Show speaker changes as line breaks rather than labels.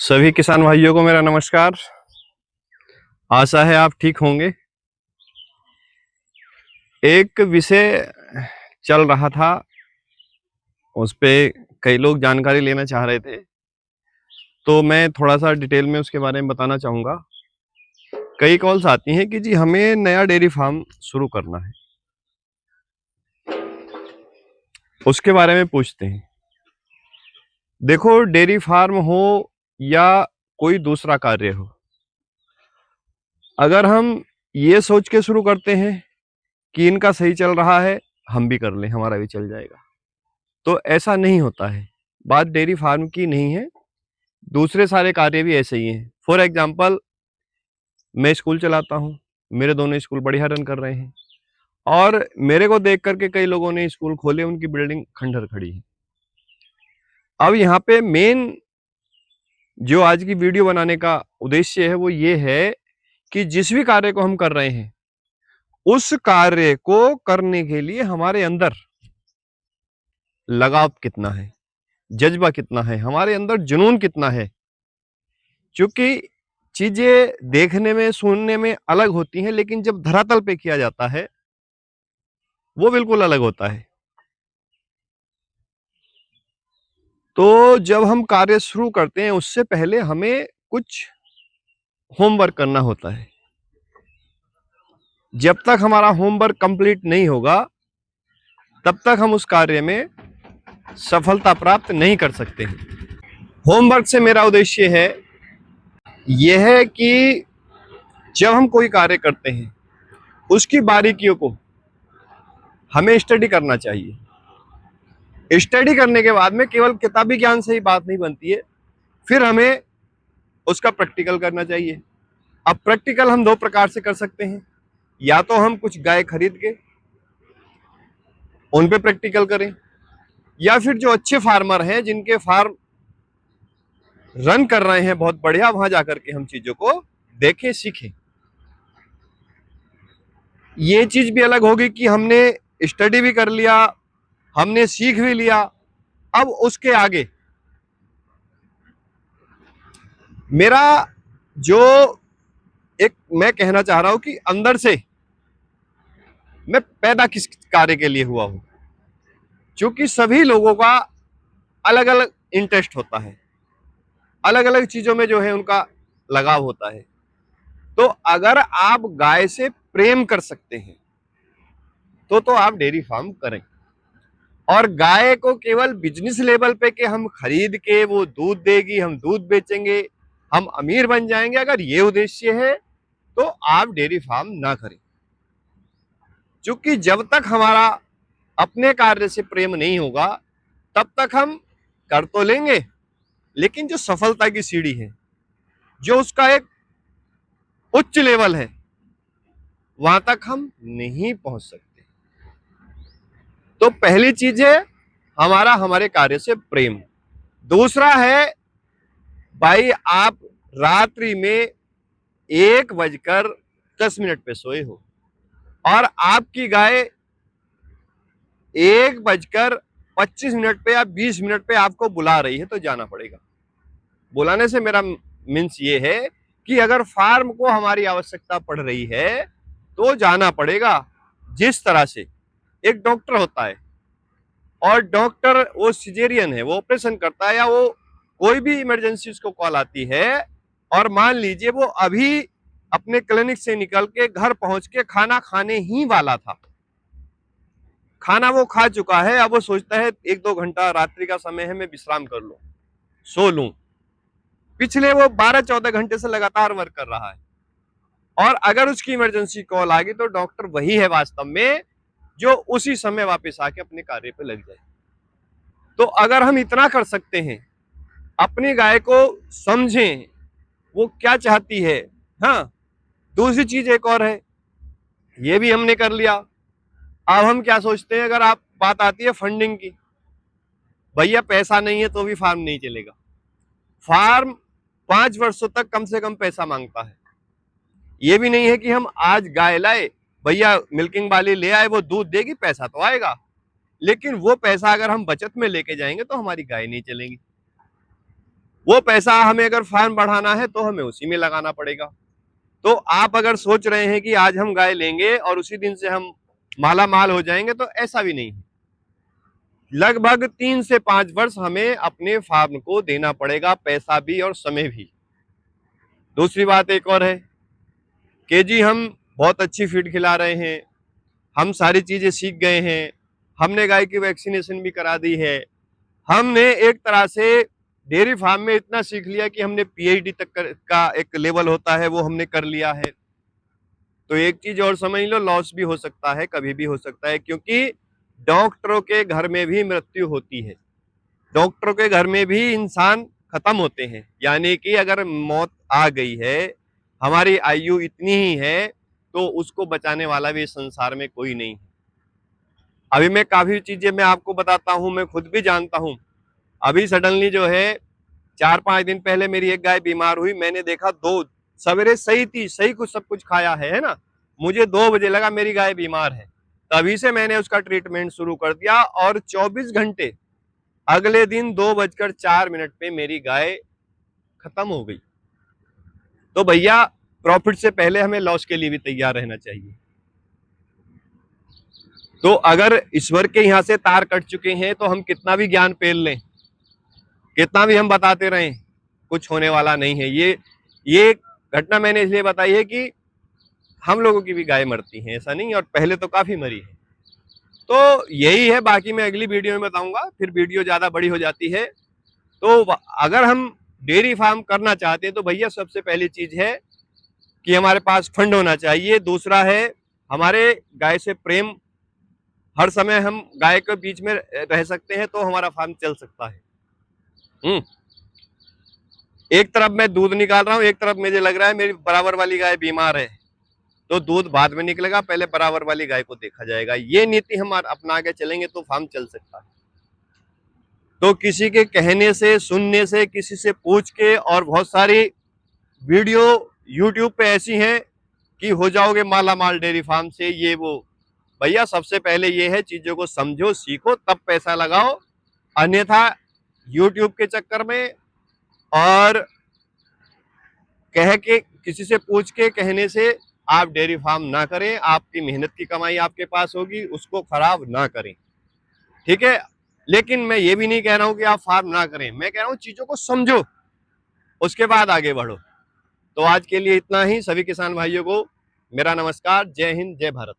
सभी किसान भाइयों को मेरा नमस्कार। आशा है आप ठीक होंगे। एक विषय चल रहा था, उस पे कई लोग जानकारी लेना चाह रहे थे, तो मैं थोड़ा सा डिटेल में उसके बारे में बताना चाहूँगा। कई कॉल्स आती हैं कि जी हमें नया डेयरी फार्म शुरू करना है, उसके बारे में पूछते हैं। देखो, डेयरी फार्म हो या कोई दूसरा कार्य हो, अगर हम ये सोच के शुरू करते हैं कि इनका सही चल रहा है, हम भी कर लें, हमारा भी चल जाएगा, तो ऐसा नहीं होता है। बात डेयरी फार्म की नहीं है, दूसरे सारे कार्य भी ऐसे ही हैं। फॉर एग्जाम्पल, मैं स्कूल चलाता हूँ, मेरे दोनों स्कूल बढ़िया रन कर रहे हैं, और मेरे को देख करके कई लोगों ने स्कूल खोले, उनकी बिल्डिंग खंडहर खड़ी है। अब यहाँ पे मेन जो आज की वीडियो बनाने का उद्देश्य है वो ये है कि जिस भी कार्य को हम कर रहे हैं, उस कार्य को करने के लिए हमारे अंदर लगाव कितना है, जज्बा कितना है, हमारे अंदर जुनून कितना है। क्योंकि चीजें देखने में, सुनने में अलग होती हैं, लेकिन जब धरातल पे किया जाता है वो बिल्कुल अलग होता है। तो जब हम कार्य शुरू करते हैं, उससे पहले हमें कुछ होमवर्क करना होता है। जब तक हमारा होमवर्क कंप्लीट नहीं होगा, तब तक हम उस कार्य में सफलता प्राप्त नहीं कर सकते हैं। होमवर्क से मेरा उद्देश्य है यह है कि जब हम कोई कार्य करते हैं, उसकी बारीकियों को हमें स्टडी करना चाहिए। स्टडी करने के बाद में केवल किताबी ज्ञान से ही बात नहीं बनती है, फिर हमें उसका प्रैक्टिकल करना चाहिए। अब प्रैक्टिकल हम दो प्रकार से कर सकते हैं, या तो हम कुछ गाय खरीद के उन पे प्रैक्टिकल करें, या फिर जो अच्छे फार्मर हैं, जिनके फार्म रन कर रहे हैं बहुत बढ़िया, वहां जाकर के हम चीजों को देखें, सीखें। ये चीज भी अलग होगी कि हमने स्टडी भी कर लिया, हमने सीख भी लिया, अब उसके आगे मेरा जो एक मैं कहना चाह रहा हूं कि अंदर से मैं पैदा किस कार्य के लिए हुआ हूं। क्योंकि सभी लोगों का अलग अलग इंटरेस्ट होता है, अलग अलग चीजों में जो है उनका लगाव होता है। तो अगर आप गाय से प्रेम कर सकते हैं तो आप डेयरी फार्म करें। और गाय को केवल बिजनेस लेवल पे कि हम खरीद के वो दूध देगी, हम दूध बेचेंगे, हम अमीर बन जाएंगे, अगर ये उद्देश्य है तो आप डेयरी फार्म ना करें। क्योंकि जब तक हमारा अपने कार्य से प्रेम नहीं होगा, तब तक हम कर तो लेंगे, लेकिन जो सफलता की सीढ़ी है, जो उसका एक उच्च लेवल है, वहां तक हम नहीं पहुंच सकते। तो पहली चीज है हमारा हमारे कार्य से प्रेम। दूसरा है, भाई आप रात्रि में 1:10 पे सोए हो और आपकी गाय 1:25 पे या 20 पे आपको बुला रही है, तो जाना पड़ेगा। बुलाने से मेरा मीन्स ये है कि अगर फार्म को हमारी आवश्यकता पड़ रही है तो जाना पड़ेगा। जिस तरह से एक डॉक्टर होता है, और डॉक्टर वो सिजेरियन है, वो ऑपरेशन करता है, या वो कोई भी इमरजेंसी उसको कॉल आती है, और मान लीजिए वो अभी अपने क्लिनिक से निकल के घर पहुंच के खाना खाने ही वाला था, खाना वो खा चुका है, अब वो सोचता है 1-2 घंटा रात्रि का समय है, मैं विश्राम कर लूं, सो लूं। पिछले वो 12-14 घंटे से लगातार वर्क कर रहा है, और अगर उसकी इमरजेंसी कॉल आ गई तो डॉक्टर वही है वास्तव में जो उसी समय वापस आके अपने कार्य पे लग जाए। तो अगर हम इतना कर सकते हैं, अपनी गाय को समझें वो क्या चाहती है। हाँ, दूसरी चीज एक और है, ये भी हमने कर लिया। अब हम क्या सोचते हैं, अगर आप बात आती है फंडिंग की, भैया पैसा नहीं है तो भी फार्म नहीं चलेगा। फार्म 5 वर्षों तक कम से कम पैसा मांगता है। ये भी नहीं है कि हम आज गाय लाए, भैया मिल्किंग वाली ले आए, वो दूध देगी, पैसा तो आएगा, लेकिन वो पैसा अगर हम बचत में लेके जाएंगे तो हमारी गाय नहीं चलेगी। वो पैसा हमें अगर फार्म बढ़ाना है तो हमें उसी में लगाना पड़ेगा। तो आप अगर सोच रहे हैं कि आज हम गाय लेंगे और उसी दिन से हम माला माल हो जाएंगे, तो ऐसा भी नहीं है। लगभग 3 से 5 वर्ष हमें अपने फार्म को देना पड़ेगा, पैसा भी और समय भी। दूसरी बात एक और है कि जी हम बहुत अच्छी फीड खिला रहे हैं, हम सारी चीजें सीख गए हैं, हमने गाय की वैक्सीनेशन भी करा दी है, हमने एक तरह से डेयरी फार्म में इतना सीख लिया कि हमने पीएचडी तक का एक लेवल होता है वो हमने कर लिया है। तो एक चीज और समझ लो, लॉस भी हो सकता है, कभी भी हो सकता है, क्योंकि डॉक्टरों के घर में भी मृत्यु होती है, डॉक्टरों के घर में भी इंसान खत्म होते हैं। यानी कि अगर मौत आ गई है, हमारी आयु इतनी ही है, तो उसको बचाने वाला भी संसार में कोई नहीं है। अभी मैं काफी चीजें मैं आपको बताता हूं, मैं खुद भी जानता हूं। अभी सडनली जो है 4-5 दिन पहले मेरी एक गाय बीमार हुई, मैंने देखा दो सवेरे सही थी, सही कुछ सब कुछ खाया है ना, मुझे 2 बजे लगा मेरी गाय बीमार है, तभी से मैंने उसका ट्रीटमेंट शुरू कर दिया और 24 घंटे अगले दिन 2:04 पे मेरी गाय खत्म हो गई। तो भैया प्रॉफिट से पहले हमें लॉस के लिए भी तैयार रहना चाहिए। तो अगर ईश्वर के यहाँ से तार कट चुके हैं तो हम कितना भी ज्ञान पेल लें, कितना भी हम बताते रहें, कुछ होने वाला नहीं है। ये घटना मैंने इसलिए बताई है कि हम लोगों की भी गाय मरती हैं, ऐसा नहीं, और पहले तो काफी मरी है। तो यही है, बाकी मैं अगली वीडियो में बताऊंगा, फिर वीडियो ज्यादा बड़ी हो जाती है। तो अगर हम डेयरी फार्म करना चाहते हैं तो भैया सबसे पहली चीज है कि हमारे पास फंड होना चाहिए। दूसरा है हमारे गाय से प्रेम, हर समय हम गाय के बीच में रह सकते हैं तो हमारा फार्म चल सकता है। एक तरफ मैं दूध निकाल रहा हूँ, एक तरफ मुझे लग रहा है मेरी बराबर वाली गाय बीमार है, तो दूध बाद में निकलेगा, पहले बराबर वाली गाय को देखा जाएगा। ये नीति हम अपना के चलेंगे तो फार्म चल सकता है। तो किसी के कहने से, सुनने से, किसी से पूछ के, और बहुत सारी वीडियो यूट्यूब पे ऐसी हैं कि हो जाओगे माला माल डेयरी फार्म से, ये वो। भैया सबसे पहले ये है, चीजों को समझो, सीखो, तब पैसा लगाओ। अन्यथा यूट्यूब के चक्कर में और कह के, किसी से पूछ के, कहने से आप डेयरी फार्म ना करें। आपकी मेहनत की कमाई आपके पास होगी, उसको खराब ना करें, ठीक है। लेकिन मैं ये भी नहीं कह रहा हूं कि आप फार्म ना करें, मैं कह रहा हूं चीजों को समझो, उसके बाद आगे बढ़ो। तो आज के लिए इतना ही। सभी किसान भाइयों को मेरा नमस्कार। जय हिंद, जय भारत।